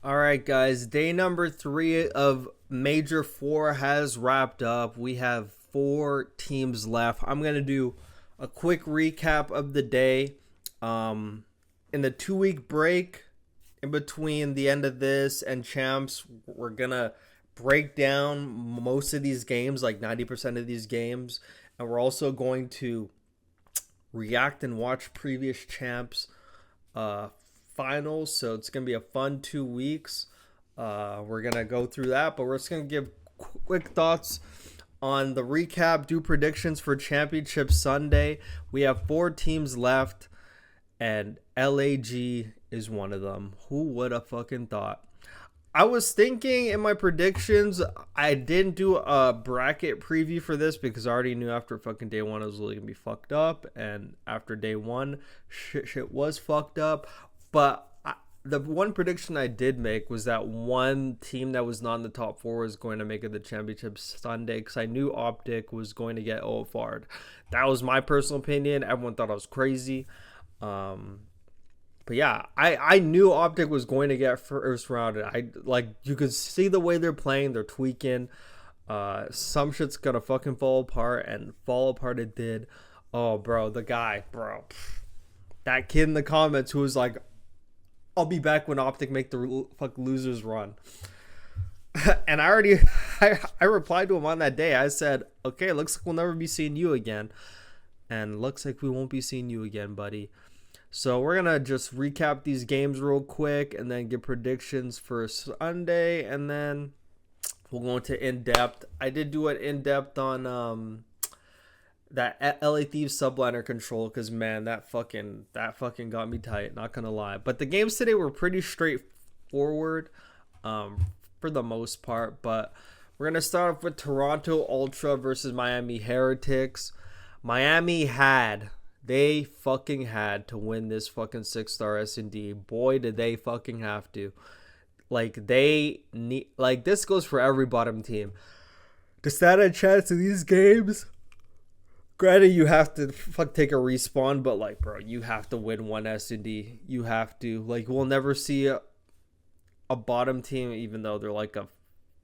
All right, guys. Day number 3 of Major 4 has wrapped up. We have 4 teams left. I'm going to do a quick recap of the day. In the 2 week break in between the end of this and Champs, we're going to break down most of these games, like 90% of these games. And we're also going to react and watch previous Champs uh, finals. So it's gonna be a fun 2 weeks. We're gonna go through that, but we're just gonna give quick thoughts on the recap. Do predictions for Championship Sunday. We have 4 teams left, and LAG is one of them. Who would have fucking thought? I was thinking in my predictions, I didn't do a bracket preview for this because I already knew after fucking day one it was really gonna be fucked up, and after day one, shit was fucked up. But the one prediction I did make was that one team that was not in the top 4 was going to make it the championship Sunday because I knew Optic was going to get OFR'd. That was my personal opinion. Everyone thought I was crazy. But yeah, I knew Optic was going to get first rounded. You could see the way they're playing, they're tweaking. Some shit's gonna fucking fall apart, and fall apart it did. Oh, bro, the guy, bro, that kid in the comments who was like, "I'll be back when Optic make the fuck losers run." And I replied to him on that day. I said, "Okay, looks like we'll never be seeing you again, and looks like we won't be seeing you again, buddy." So we're going to just recap these games real quick and then give predictions for Sunday, and then we'll go into in-depth. I did do an in-depth on that LA Thieves subliner control because, man, that fucking got me tight, not going to lie. But the games today were pretty straightforward for the most part. But we're going to start off with Toronto Ultra versus Miami Heretics. They fucking had to win this fucking 6-star S&D. Boy, did they fucking have to. This goes for every bottom team. To stand a chance in these games, granted, you have to take a respawn, but, bro, you have to win one S&D. You have to. We'll never see a bottom team, even though they're a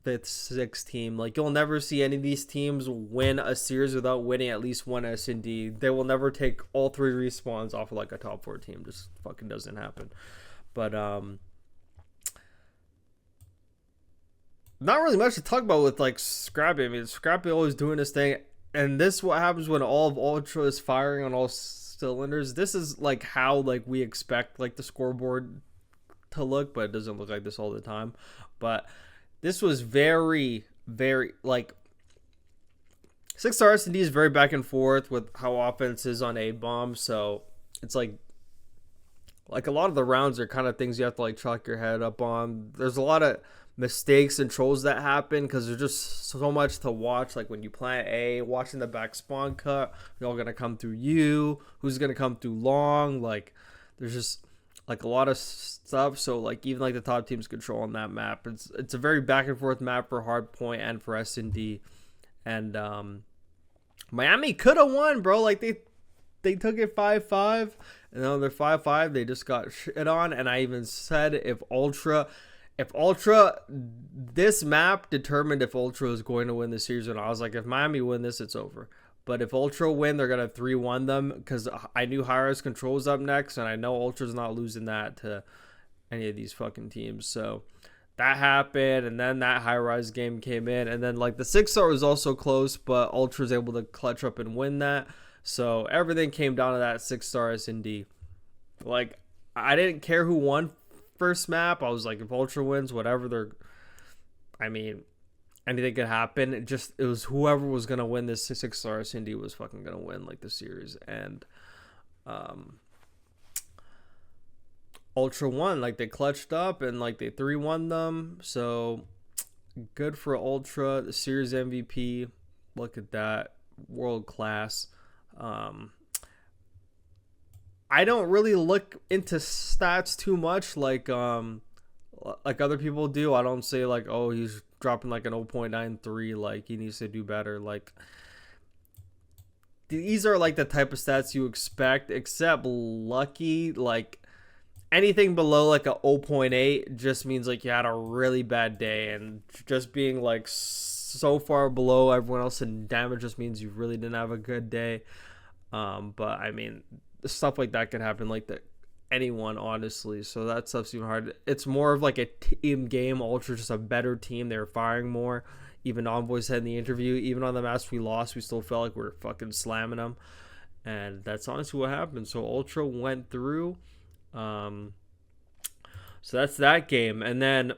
5th, 6th team. You'll never see any of these teams win a series without winning at least one S&D. They will never take all 3 respawns off of a top 4 team. Just fucking doesn't happen. But not really much to talk about with Scrappy. I mean, Scrappy always doing his thing, and this is what happens when all of Ultra is firing on all cylinders. This is how we expect the scoreboard to look, but it doesn't look like this all the time. But this was very, very 6-star S&D is very back and forth with how offense is on A bomb. So it's like a lot of the rounds are kind of things you have to chalk your head up on. There's a lot of mistakes and trolls that happen because there's just so much to watch. When you plant A, watching the back spawn cut, they're all gonna come through you. Who's gonna come through long? There's just a lot of stuff. So even the top teams control on that map. It's a very back and forth map for Hardpoint and for S&D. And Miami could have won, bro. They took it 5-5, and now they're 5-5. They just got shit on. And I even said if Ultra, this map determined if Ultra was going to win the series, and I was like, if Miami win this, it's over. But if Ultra win, they're going to 3-1 them because I knew Hi-Rise Control's up next, and I know Ultra's not losing that to any of these fucking teams. So that happened, and then that Hi-Rise game came in, and then the 6-star was also close, but Ultra's able to clutch up and win that. So everything came down to that 6-star S&D. I didn't care who won first map. I was like, if Ultra wins, whatever anything could happen. It was whoever was gonna win this 6-star S&D was fucking gonna win the series. And Ultra won. They clutched up and they 3-1 them. So good for Ultra, the series MVP. Look at that, world class. I don't really look into stats too much like other people do. I don't say oh, he's dropping an 0.93, he needs to do better. These are the type of stats you expect, except lucky. anything below like a 0.8 just means like you had a really bad day, and just being like so far below everyone else in damage just means you really didn't have a good day. But I mean, stuff like that can happen like that anyone, honestly. So that stuff's even hard. It's more of like a team game. Ultra just a better team. They're firing more. Even Envoy said in the interview, even on the match we lost, we still felt like we were fucking slamming them. And that's honestly what happened. So Ultra went through. So that's that game. And then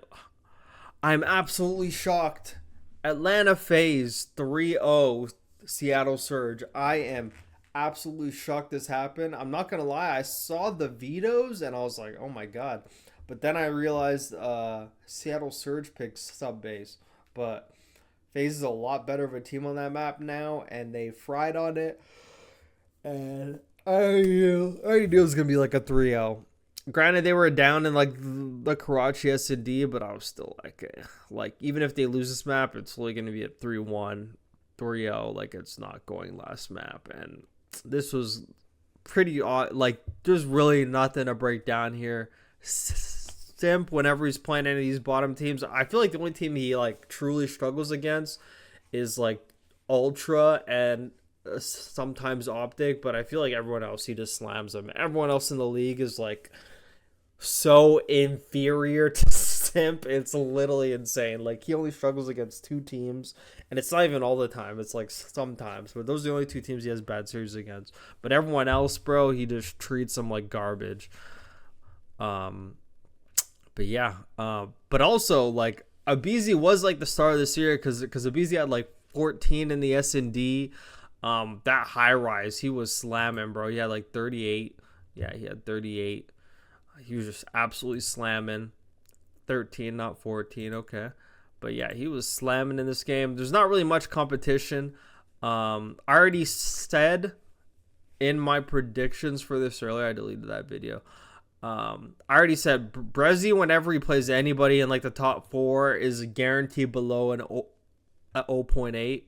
I'm absolutely shocked. Atlanta FaZe 3-0 Seattle Surge. I am absolutely shocked this happened. I'm not gonna lie, I saw the vetoes and I was like, oh my god. But then I realized Seattle Surge picked sub base. But FaZe is a lot better of a team on that map now, and they fried on it. And I already knew it was gonna be like a 3-0. Granted, they were down in like the Karachi S&D, but I was still like even if they lose this map, it's only gonna be a 3-1, 3-0. Like it's not going last map, and this was pretty odd. Like there's really nothing to break down here. Simp, whenever he's playing any of these bottom teams, I feel like the only team he like truly struggles against is like Ultra and sometimes Optic, but I feel like everyone else he just slams them. Everyone else in the league is like so inferior to Simp. It's literally insane. Like he only struggles against two teams, and it's not even all the time. It's like sometimes, but those are the only two teams he has bad series against. But everyone else, bro, he just treats them like garbage. But yeah, but also like Abizi was like the star of this year because Abizi had like 14 in the S&D. That high rise, he was slamming, bro. He had like 38. Yeah, he had 38. He was just absolutely slamming. 13, not 14. Okay, but yeah, he was slamming in this game. There's not really much competition. I already said in my predictions for this earlier. I deleted that video. I already said Brezzy, whenever he plays anybody in like the top 4, is guaranteed below an 0.8.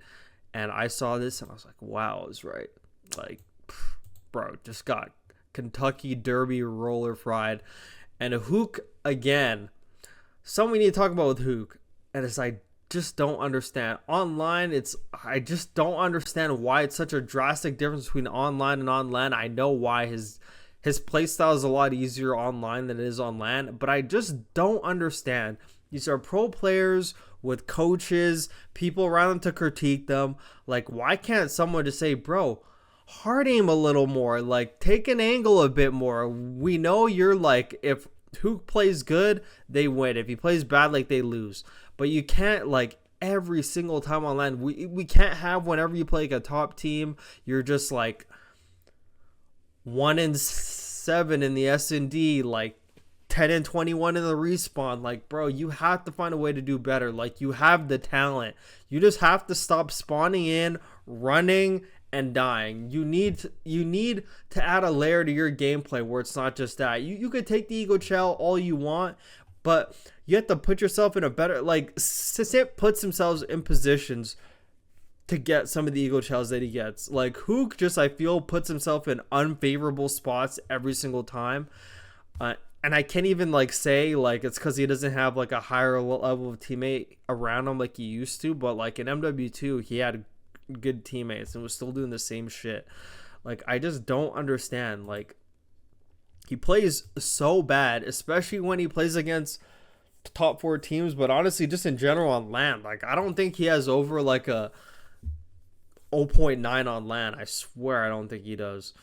And I saw this and I was like, wow, I was right. Like, bro, just got Kentucky Derby roller fried. And Huke, again, something we need to talk about with Huke. And it's I just don't understand. Online, I just don't understand why it's such a drastic difference between online and on LAN. I know why his playstyle is a lot easier online than it is on LAN, but I just don't understand. These are pro players with coaches, people around them to critique them. Like, why can't someone just say, bro, hard aim a little more, like take an angle a bit more? We know you're like, if Huke plays good, they win. If he plays bad, like they lose. But you can't like every single time on LAN. We can't have whenever you play like a top team, you're just like 1-7 in the S&D, like 10-21 in the respawn. Like, bro, you have to find a way to do better. Like, you have the talent. You just have to stop spawning in, running, and dying. You need to add a layer to your gameplay where it's not just that. You could take the Ego Chow all you want, but you have to put yourself in a better, like, Sip puts themselves in positions to get some of the Ego Chows that he gets. Like, Huke just, I feel, puts himself in unfavorable spots every single time. And I can't even, like, say, like, it's because he doesn't have, like, a higher level of teammate around him like he used to. But, like, in MW2, he had good teammates and was still doing the same shit. Like, I just don't understand. Like, he plays so bad, especially when he plays against top 4 teams. But honestly, just in general on LAN, like, I don't think he has over, like, a 0.9 on LAN. I swear I don't think he does.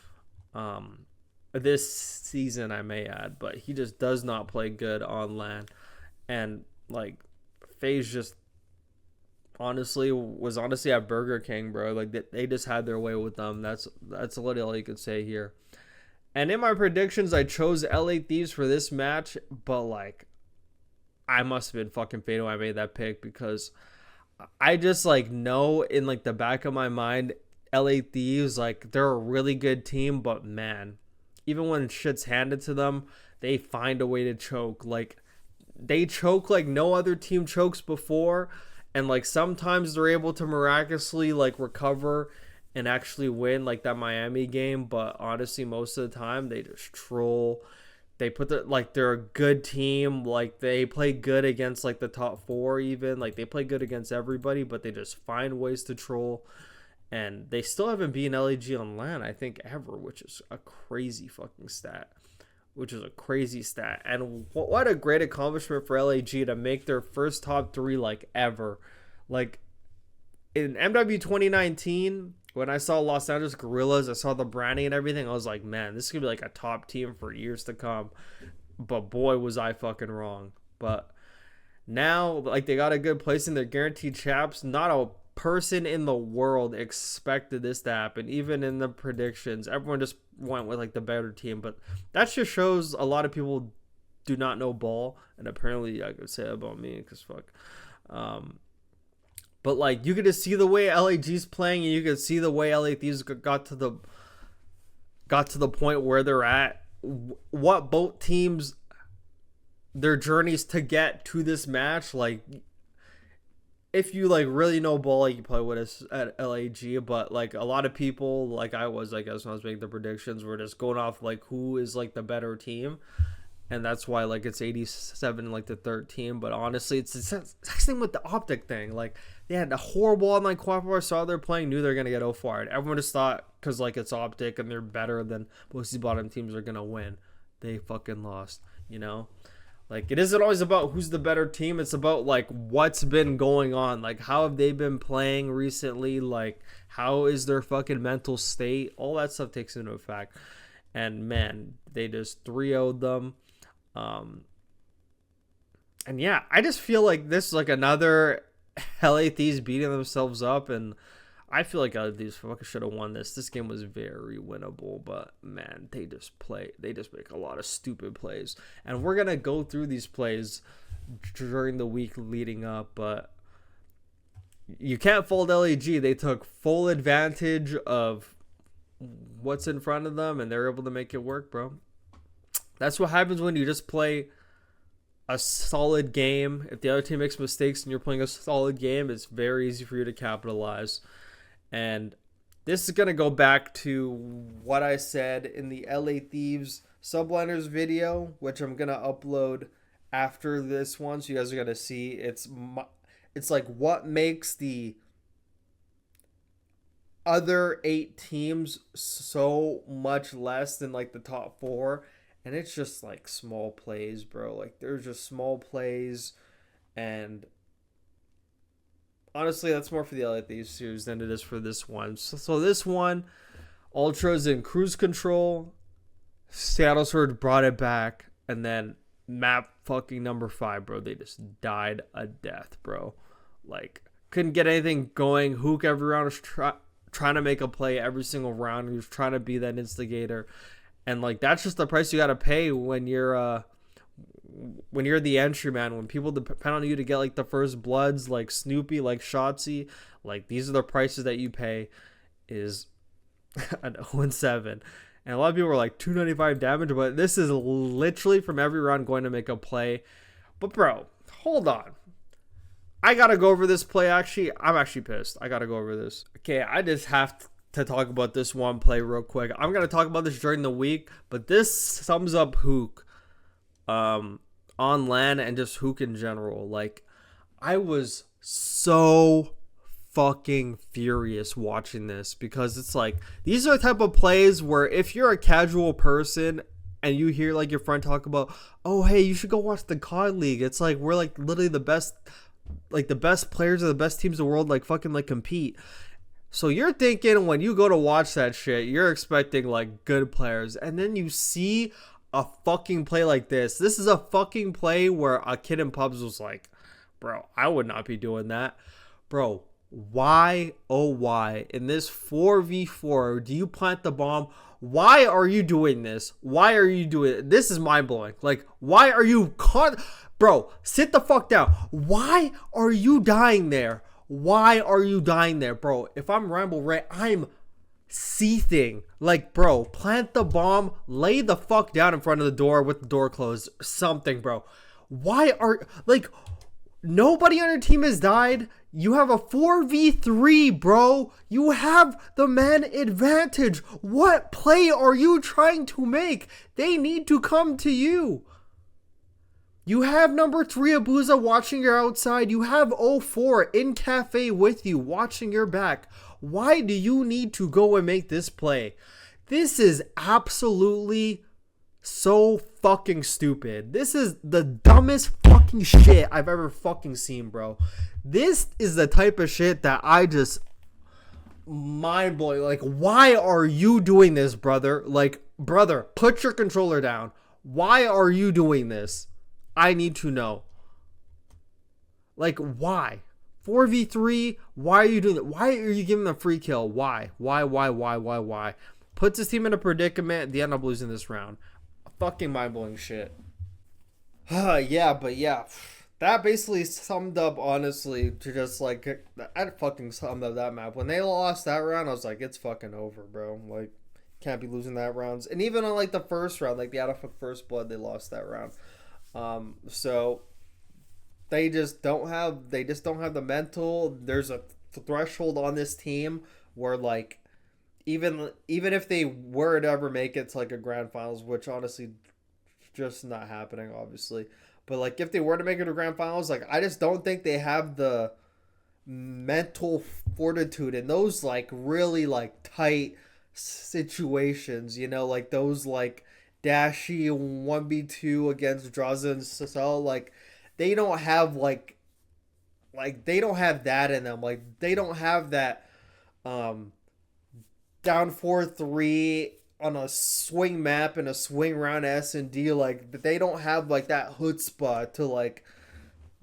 This season, I may add, but he just does not play good on LAN. And like FaZe just was honestly at Burger King, bro. Like they just had their way with them. That's literally all you could say here. And in my predictions, I chose LA Thieves for this match, but like I must have been fucking faded when I made that pick, because I just like know in like the back of my mind, LA Thieves, like they're a really good team, but man, even when shit's handed to them, they find a way to choke. Like they choke like no other team chokes before, and like sometimes they're able to miraculously like recover and actually win, like that Miami game. But honestly, most of the time they just troll. They put the like they're a good team. Like they play good against like the top four even. Like they play good against everybody, but they just find ways to troll. And they still haven't beaten LAG on LAN, I think, ever, which is a crazy fucking stat. Which is a crazy stat. And what a great accomplishment for LAG to make their first top three like ever. Like in MW 2019, when I saw Los Angeles Gorillas, I saw the branding and everything, I was like, man, this is gonna be like a top team for years to come. But boy, was I fucking wrong. But now, like, they got a good place in their guaranteed chaps. Not a person in the world expected this to happen. Even in the predictions, everyone just went with like the better team. But that just shows a lot of people do not know ball, and apparently I could say that about me because fuck. But like you could just see the way LAG's playing, and you could see the way LA Thieves got to the point where they're at. What both teams, their journeys to get to this match, like if you like really know ball, like, you probably would have at LAG. But like a lot of people, like I was, I guess, when I was making the predictions, were just going off like who is like the better team. And that's why like it's 87 like the third team. But honestly, it's the same thing with the optic thing. Like they had a horrible online qualifier, saw they're playing, knew they're gonna get O-fired. Everyone just thought because like it's optic and they're better than most of these bottom teams are gonna win. They fucking lost, you know? Like it isn't always about who's the better team. It's about like what's been going on. Like how have they been playing recently? Like how is their fucking mental state? All that stuff takes into effect. And man, they just 3-0'd them. And yeah, I just feel like this is like another LA Thieves beating themselves up, and I feel like LA Thieves fucking should have won this. This game was very winnable, but man, they just make a lot of stupid plays, and we're gonna go through these plays during the week leading up. But you can't fault LAG. They took full advantage of what's in front of them, and they're able to make it work, bro. That's what happens when you just play a solid game. If the other team makes mistakes and you're playing a solid game, it's very easy for you to capitalize. And this is going to go back to what I said in the LA Thieves Subliners video, which I'm going to upload after this one, so you guys are going to see. It's like what makes the other 8 teams so much less than like the top 4. And it's just like small plays, bro. Like there's just small plays, and honestly, that's more for the LA Thieves series than it is for this one. So this one, Ultra's in cruise control. Seattle Surge brought it back, and then map fucking number 5, bro. They just died a death, bro. Like couldn't get anything going. Huke every round was trying to make a play every single round. He was trying to be that instigator. And like that's just the price you gotta pay when you're the entry man. When people depend on you to get like the first bloods, like Snoopy, like Shotzi, like these are the prices that you pay. Is an 0-7, and a lot of people are like 295 damage, but this is literally from every round going to make a play. But bro, hold on, I gotta go over this play. Actually, I'm actually pissed. I gotta go over this. Okay, I just have to talk about this one play real quick. I'm going to talk about this during the week, but this sums up Huke on LAN and just Huke in general. Like, I was so fucking furious watching this, because it's like, these are the type of plays where if you're a casual person and you hear like your friend talk about, oh, hey, you should go watch the COD League. It's like, we're like literally the best players of the best teams in the world, like fucking like compete. So you're thinking when you go to watch that shit, you're expecting like good players, and then you see a fucking play like this. This is a fucking play where a kid in pubs was like, bro, I would not be doing that. Bro, why, oh why, in this 4v4, do you plant the bomb? Why are you doing this? Why are you doing it? This is mind-blowing. Like, why are you bro, sit the fuck down. Why are you dying there? Why are you dying there, bro? If I'm Rambo Ray, I'm seething. Like, bro, plant the bomb, lay the fuck down in front of the door with the door closed. Something, bro. Why are, like, Nobody on your team has died. You have a 4v3, bro. You have the man advantage. What play are you trying to make? They need to come to you. You have number 3 Abuza watching your outside. You have 04 in cafe with you watching your back. Why do you need to go and make this play? This is absolutely so fucking stupid. This is the dumbest fucking shit I've ever fucking seen, bro. This is the type of shit that I just mind blowing. Like, why are you doing this, brother? Like, brother, put your controller down. Why are you doing this? I need to know. Like, why? 4v3, why are you doing that? Why are you giving them a free kill? Why? Why? Puts his team in a predicament. They end up losing this round. Fucking mind-blowing shit. Yeah, but yeah. That basically summed up, honestly, to just like, I fucking summed up that map. When they lost that round, I was like, it's fucking over, bro. Like, can't be losing that rounds. And even on like the first round, like the out of first blood, they lost that round. So they just don't have the mental. There's a threshold on this team where like even if they were to ever make it to like a grand finals, which honestly just not happening, obviously. But like if they were to make it to grand finals, like I just don't think they have the mental fortitude in those like really like tight situations, you know, like those like Dashy 1v2 against Draza and Cecil, like they don't have like they don't have that in them. Like they don't have that down 4-3 on a swing map and a swing round S&D. Like they don't have like that chutzpah to like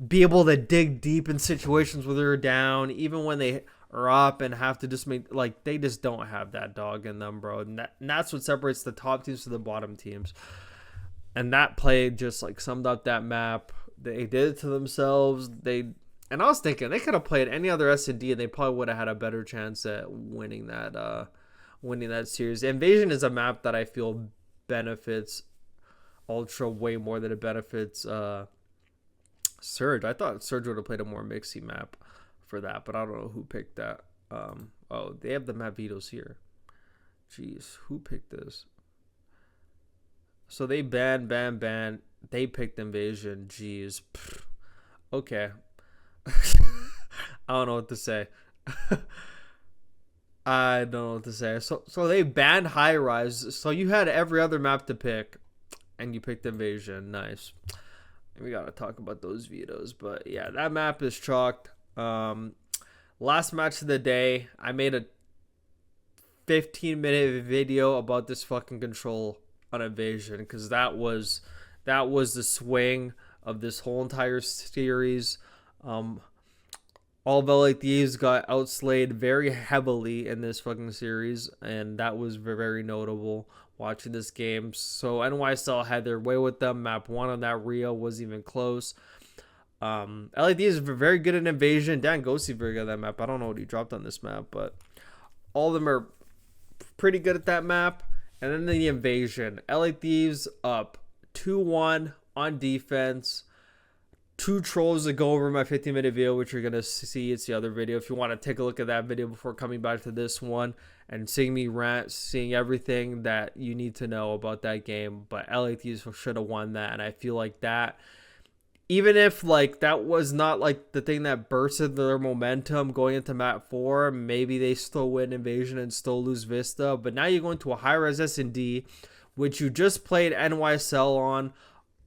be able to dig deep in situations where they're down, even when they are up and have to just make, like, they just don't have that dog in them, bro. And that's what separates the top teams from the bottom teams. And that play just like summed up that map. They did it to themselves. And I was thinking they could have played any other S&D and they probably would have had a better chance at winning that series. Invasion is a map that I feel benefits Ultra way more than it benefits Surge. I thought Surge would have played a more mixy map for that, but I don't know who picked that. Oh, they have the map vetoes here. Jeez, who picked this? So they ban. They picked Invasion. Jeez. Okay. I don't know what to say. I don't know what to say. So they banned High Rise. So you had every other map to pick, and you picked Invasion. Nice. We gotta talk about those vetoes, but yeah, that map is chalked. Last match of the day, I made a 15-minute video about this fucking control on Invasion because that was the swing of this whole entire series. All of LA Thieves got outslayed very heavily in this fucking series, and that was very notable watching this game. So NYSL had their way with them. Map 1 on that Rio wasn't even close. LA Thieves is very good in Invasion. Dan Ghosty very good at that map. I don't know what he dropped on this map, but all of them are pretty good at that map. And then the Invasion. LA Thieves up 2-1 on defense. 2 trolls to go over my 15-minute video, which you're going to see. It's the other video. If you want to take a look at that video before coming back to this one and seeing me rant, seeing everything that you need to know about that game. But LA Thieves should have won that. And I feel like that, even if like that was not like the thing that bursted their momentum going into map 4, maybe they still win Invasion and still lose Vista. But now you're going to a high-res S&D, which you just played NYSL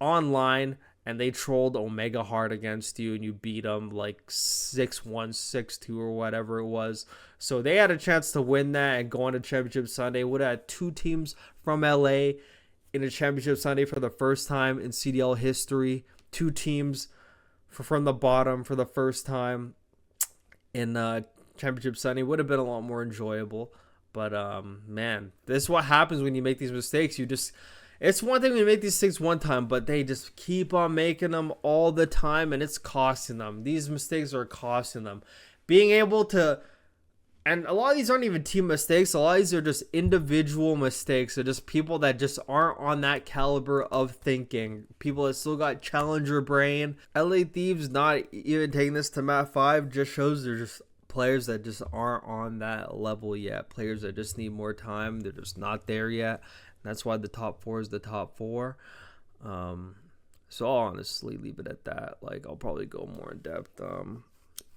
online, and they trolled Omega hard against you, and you beat them like 6-1, 6-2, or whatever it was. So they had a chance to win that and go on to Championship Sunday. Would have had 2 teams from LA in a Championship Sunday for the first time in CDL history. 2 teams from the bottom for the first time in Championship Sunday. Would have been a lot more enjoyable. But, man, this is what happens when you make these mistakes. It's one thing when you make these mistakes one time, but they just keep on making them all the time, and it's costing them. These mistakes are costing them. Being able to And a lot of these aren't even team mistakes. A lot of these are just individual mistakes. They're just people that just aren't on that caliber of thinking. People that still got challenger brain. LA Thieves not even taking this to Mat 5 just shows they're just players that just aren't on that level yet. Players that just need more time. They're just not there yet. And that's why the top 4 is the top 4. So I'll honestly leave it at that. Like, I'll probably go more in depth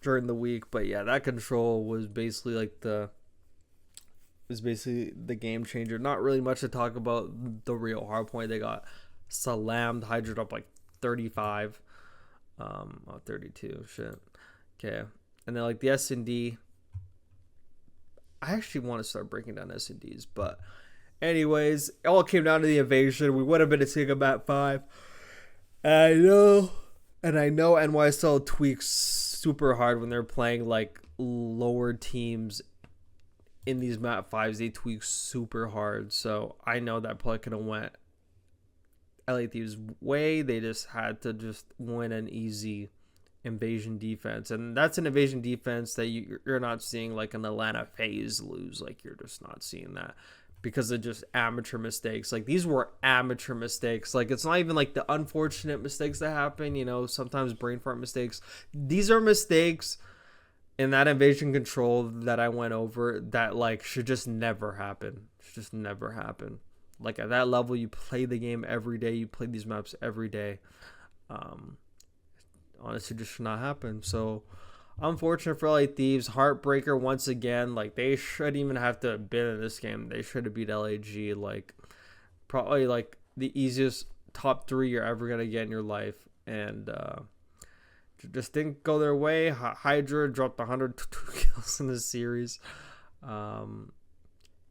during the week, but yeah, that control was basically the game changer. Not really much to talk about. The real hard point, they got slammed, hydrated up like 35, 32, shit. Okay, and then like the S&D, I actually want to start breaking down S&Ds, but anyways, it all came down to the invasion. We would have been a single Mat 5. I know NYSL tweaks super hard when they're playing like lower teams in these Mat 5s. They tweak super hard. So I know that probably could have went LA Thieves' way. They just had to just win an easy invasion defense. And that's an invasion defense that you're not seeing like an Atlanta FaZe lose. Like, you're just not seeing that. Because of just amateur mistakes. Like, these were amateur mistakes. Like, it's not even like the unfortunate mistakes that happen, you know, sometimes brain fart mistakes. These are mistakes in that invasion control that I went over that like should just never happen. Should just never happen. Like, at that level, you play the game every day. You play these maps every day. Honestly, just should not happen. So unfortunate for LA Thieves. Heartbreaker once again. Like, they shouldn't even have to have been in this game. They should have beat LAG. Like, probably like the easiest top 3 you're ever gonna get in your life. And just didn't go their way. Hydra dropped 102 kills in this series.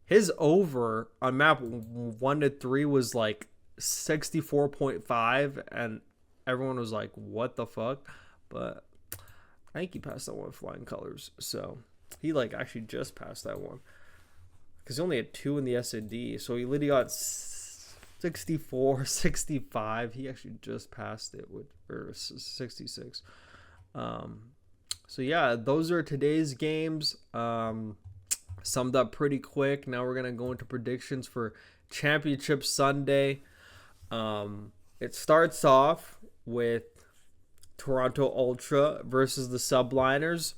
His over on map 1 to 3 was like 64.5, and everyone was like, "What the fuck?" But I think he passed that one with flying colors. So he like actually just passed that one because he only had 2 in the S&D. So he literally got 64, 65. He actually just passed it with, or 66. So yeah, those are today's games. Summed up pretty quick. Now we're gonna go into predictions for Championship Sunday. It starts off with Toronto Ultra versus the Subliners.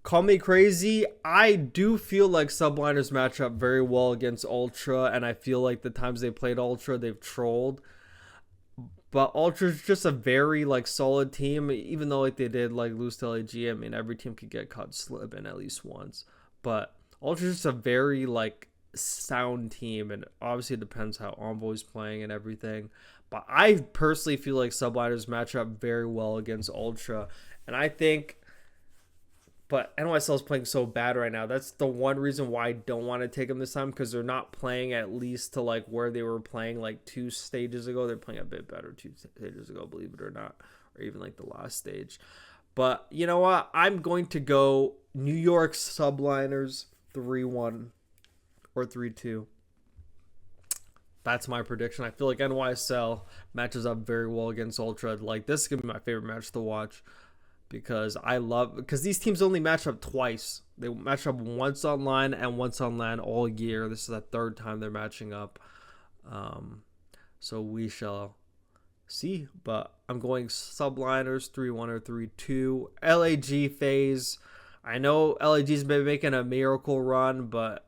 Call me crazy. I do feel like Subliners match up very well against Ultra, and I feel like the times they played Ultra, they've trolled. But Ultra's just a very like solid team, even though like they did like lose to LAG. I mean, every team could get caught slipping at least once. But Ultra's just a very like sound team, and obviously it depends how Envoy's playing and everything. But I personally feel like Subliners match up very well against Ultra, and I think. But NYSL is playing so bad right now. That's the one reason why I don't want to take them this time, because they're not playing at least to like where they were playing like 2 stages ago. They're playing a bit better 2 stages ago, believe it or not, or even like the last stage. But you know what? I'm going to go New York Subliners 3-1 or 3-2. That's my prediction. I feel like NYSL matches up very well against Ultra. Like, this is going to be my favorite match to watch, because these teams only match up twice. They match up once online and once on LAN all year. This is the 3rd time they're matching up. So we shall see. But I'm going Subliners 3-1 or 3-2. LAG FaZe. I know LAG's been making a miracle run, but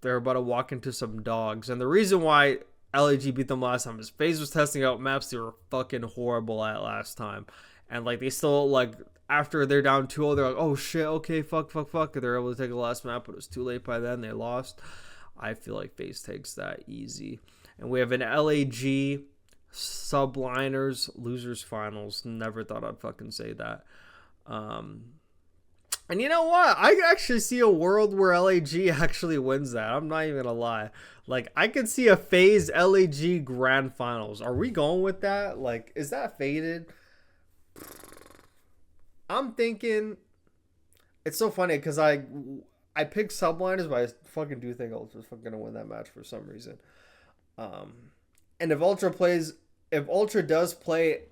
they're about to walk into some dogs. And the reason why LAG beat them last time is FaZe was testing out maps they were fucking horrible at last time. And like, they still like, after they're down 2-0, they're like, oh shit, okay, fuck. They're able to take the last map, but it was too late by then. They lost. I feel like FaZe takes that easy. And we have an LAG Subliners losers finals. Never thought I'd fucking say that. And you know what? I actually see a world where LAG actually wins that. I'm not even gonna lie. Like, I could see a FaZe LAG grand finals. Are we going with that? Like, is that faded? I'm thinking, it's so funny because I picked Subliners, but I fucking do think Ultra's fucking gonna win that match for some reason. And if Ultra does play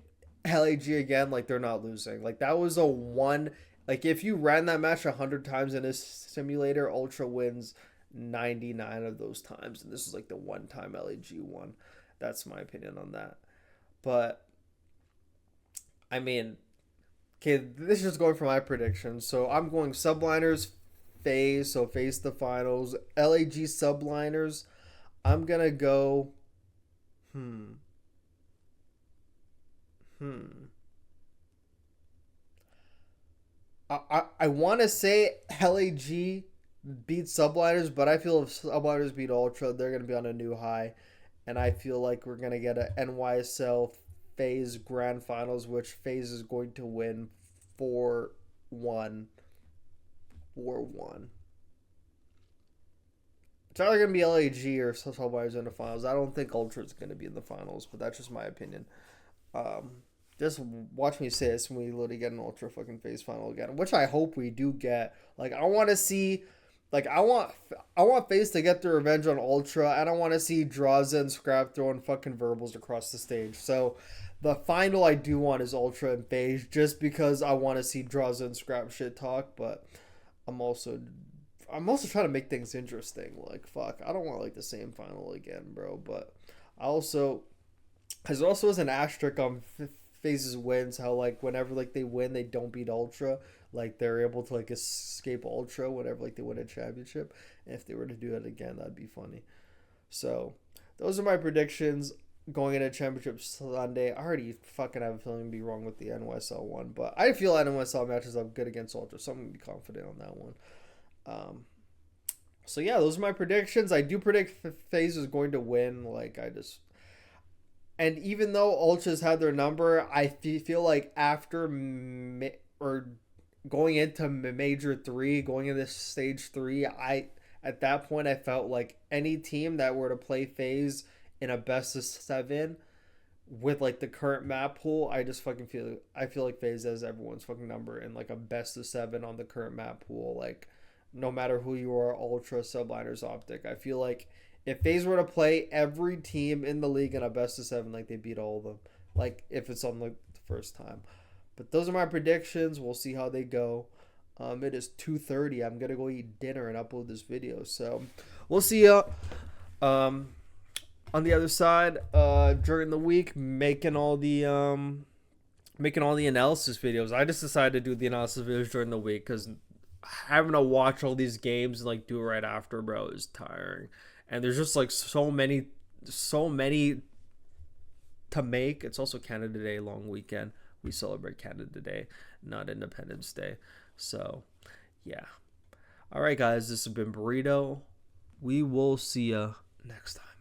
LAG again, like, they're not losing. Like, that was a 1 Like if you ran that match 100 times in a simulator, Ultra wins 99 of those times, and this is like the one time LAG won. That's my opinion on that. But I mean, okay, this is just going for my predictions. So I'm going subliners, phase, so phase the finals, LAG subliners. I'm gonna go. Hmm. Hmm. I want to say LAG beat subliners, but I feel if subliners beat Ultra, they're gonna be on a new high, and I feel like we're gonna get a NYSL phase grand finals, which phase is going to win 4-1. 4-1. It's either gonna be LAG or subliners in the finals. I don't think Ultra is gonna be in the finals, but that's just my opinion. Just watch me say this when we literally get an ultra fucking phase final again, which I hope we do get. Like I want to see, like I want phase to get their revenge on ultra, and I want to see Draza and Scrap throwing fucking verbals across the stage. So the final I do want is ultra and phase, just because I want to see Draza and Scrap shit talk. But I'm also I'm also trying to make things interesting. Like fuck, I don't want like the same final again, bro. But I also there's also as an asterisk on phases wins how like whenever like they win they don't beat ultra, like they're able to like escape ultra whenever like they win a championship, and if they were to do that again that'd be funny. So those are my predictions going into championship Sunday. I already fucking have a feeling to be wrong with the NYSL one, but I feel NYSL matches up good against ultra, so I'm gonna be confident on that one. um so yeah, those are my predictions. I do predict phase is going to win. Like I just, and even though Ultras had their number, I feel like after or going into major three, going into stage three, I at that point I felt like any team that were to play phase in a best of seven with like the current map pool, I just fucking feel like phase has everyone's fucking number in like a best of seven on the current map pool. Like no matter who you are, ultra subliners optic. I feel like if FaZe were to play every team in the league in a best of seven, like they beat all of them. Like if it's on like the first time. But those are my predictions. We'll see how they go. It is 2:30. I'm gonna go eat dinner and upload this video. So we'll see you on the other side during the week, making all the analysis videos. I just decided to do the analysis videos during the week because having to watch all these games and like do it right after, bro, is tiring. And there's just like so many to make. It's also Canada Day long weekend. We celebrate Canada Day, not Independence Day. So, yeah. All right, guys, this has been BoRi7o. We will see ya next time.